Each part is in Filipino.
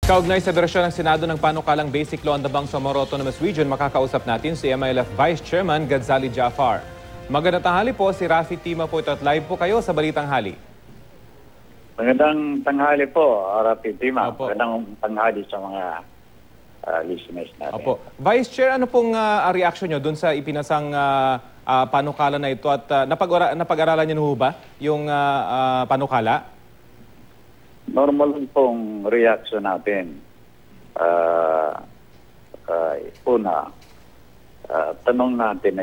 Kaugnay sa bersyon ng Senado ng panukalang Basic Law on the Bangsamoro Autonomous Region, makakausap natin si MILF Vice Chairman Gadzali Jaafar. Magandang tanghali po, si Rafi Tima po ito at live po kayo sa Balitang Hali. Magandang tanghali po, Rafi Tima. Opo. Magandang tanghali sa mga listeners natin. Opo. Vice Chair, ano pong reaction nyo dun sa ipinasang panukala na ito at napag-aralan nyo ba yung panukala? Normal pong reaction natin. Una, tanong natin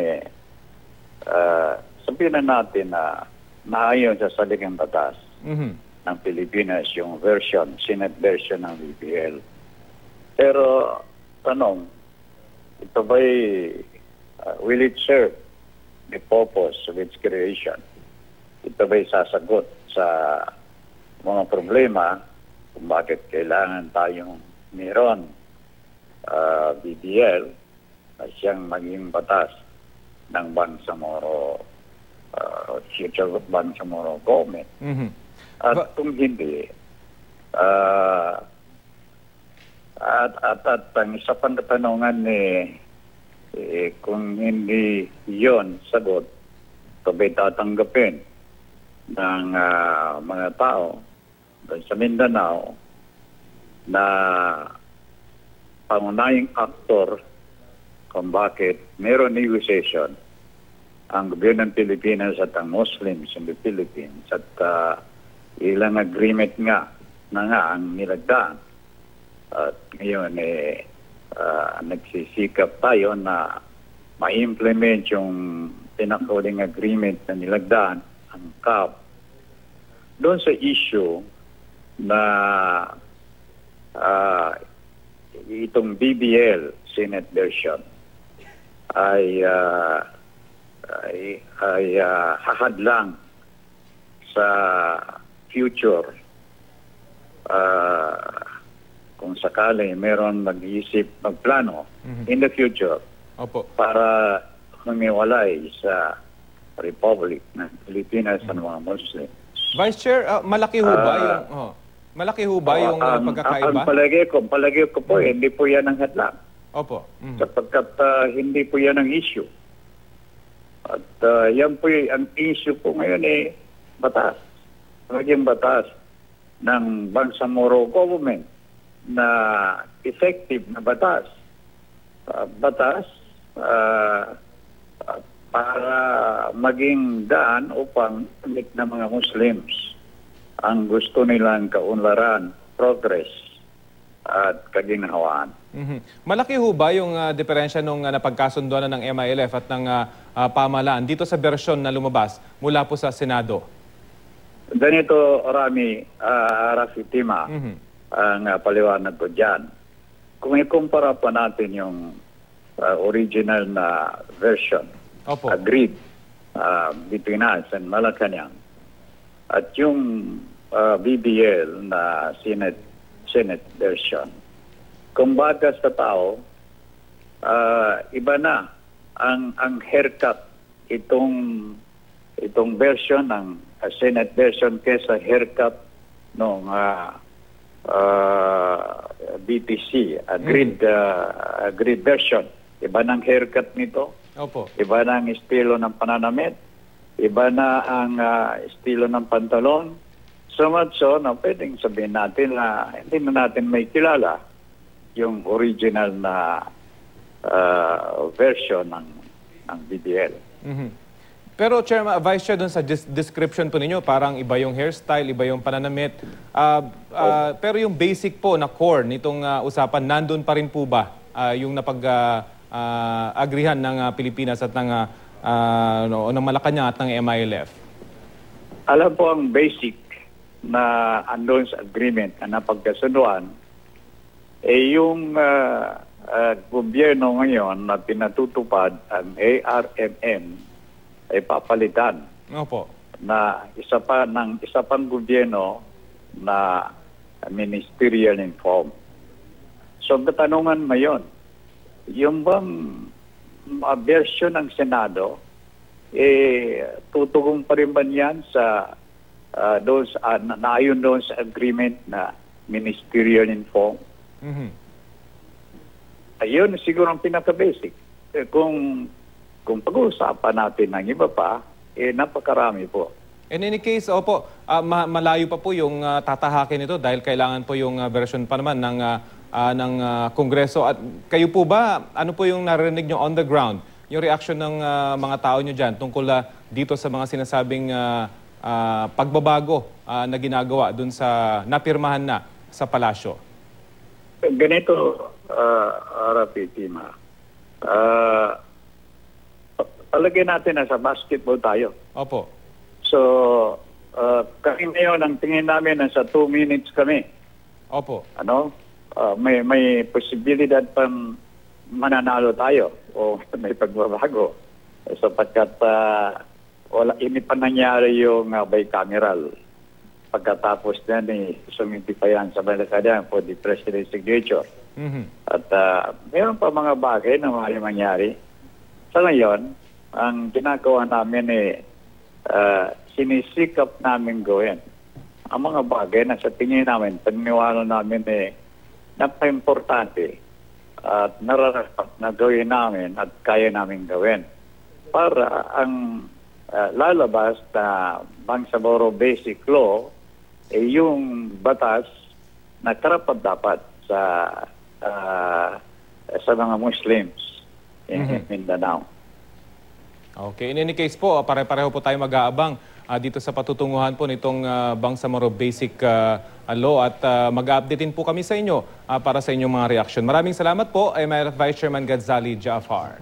sabihin na natin na naayon sa saligang batas ng Pilipinas yung version, Senate version ng BBL. Pero tanong, ito ba'y will it serve the purpose of its creation? Ito ba'y sasagot sa mga problema kung bakit kailangan tayong mayroon BBL na siyang maging batas ng Bangsamoro future Bangsamoro government. At kung hindi, at ang isa pang katanungan kung hindi yon sagot, ito ba'y tatanggapin ng mga tao sa Mindanao na pangunahing aktor kung bakit meron negotiation ang gobyerno ng Pilipinas at ang Muslims in the Philippines at ilang agreement nga ang nilagdaan. At ngayon nagsisikap tayo na ma-implement yung pinakahuling agreement na nilagdaan, ang CAP. Doon sa issue na itong BBL Senate version ay hahadlang sa future kung sakali meron mag-iisip, magplano in the future. Opo. Para humiwalay sa Republic ng Pilipinas at mga Muslim. Vice Chair, malaki ho ba yung pagkakaiba? Ang palagi ko po, hindi po yan ang hadlang. Opo. Sapagkat hindi po yan ang issue. At yan po ang issue po ngayon batas. Maging batas ng Bangsamoro government na effective na batas. Batas para maging daan upang ulit na mga Muslims ang gusto nilang kaunlaran, progress at kaginhawaan. Malaki ho ba yung diferensya nung napagkasunduan ng MILF at ng pamahalaan dito sa bersyon na lumabas mula po sa Senado? Ganito, Rafi Tima, ang paliwanag ko dyan. Kung ikumpara pa natin yung original na version, Opo. agreed between us and Malacanang, at yung BBL na Senate version, kung baga sa tao, iba na ang haircut itong version ng Senate version kesa haircut ng BPC, agreed version. Iba ng haircut nito. Opo. Iba na ang estilo ng pananamit. Iba na ang estilo ng pantalon. So much so na pwedeng sabihin natin na hindi na natin may kilala yung original na version ng BBL. Pero Vice Chair, dun sa description po ninyo, parang iba yung hairstyle, iba yung pananamit. Pero yung basic po na core nitong usapan, nandun pa rin po ba yung napag-agrihan ng Pilipinas at ng Malacanang at ng MILF? Alam po ang basic na andun sa agreement na napagkasunduan, yung gobyerno ngayon na pinatutupad ang ARMM ay papalitan. Opo. Na isa pang gobyerno na ministerial in form. So katanungan ngayon, yung bang version ng Senado tutugong pa rin ba yan sa naayon doon sa agreement na ministerial in form Ayun siguro ang pinaka-basic. Kung pag-uusapan natin ng iba pa, napakarami po. In any case, opo, malayo pa po yung tatahakin nito dahil kailangan po yung version pa naman ng Kongreso. At kayo po ba, ano po yung narinig nyo on the ground? Yung reaction ng mga tao nyo dyan tungkol dito sa mga sinasabing pagbabago na ginagawa dun sa napirmahan na sa palasyo? Ganito, Rafi, Tima. Palagay natin na sa basketball tayo. Opo. So, kami ngayon, ang tingin namin nasa 2 minutes kami. Opo. May posibilidad pang mananalo tayo o may pagbabago. Sapagkat hindi pa nangyari yung bicameral. Pagkatapos na sumiti pa yan sa Malacanang for the president's signature. At mayroon pa mga bagay na maaaring mangyari. Sa ngayon, ang ginagawa namin sinisikap namin gawin ang mga bagay na sa tingin namin, paniniwala namin napaka-importante at nararapat na gawin namin at kaya namin gawin para ang lalabas na Bangsamoro Basic Law yung batas na karapat-dapat sa mga Muslims in Mindanao. Okay. In any case po, pare-pareho po tayo mag-aabang dito sa patutunguhan po nitong Bangsamoro Basic Law at mag-update din po kami sa inyo para sa inyong mga reaksyon. Maraming salamat po, Vice Chairman Gadzali Jaafar.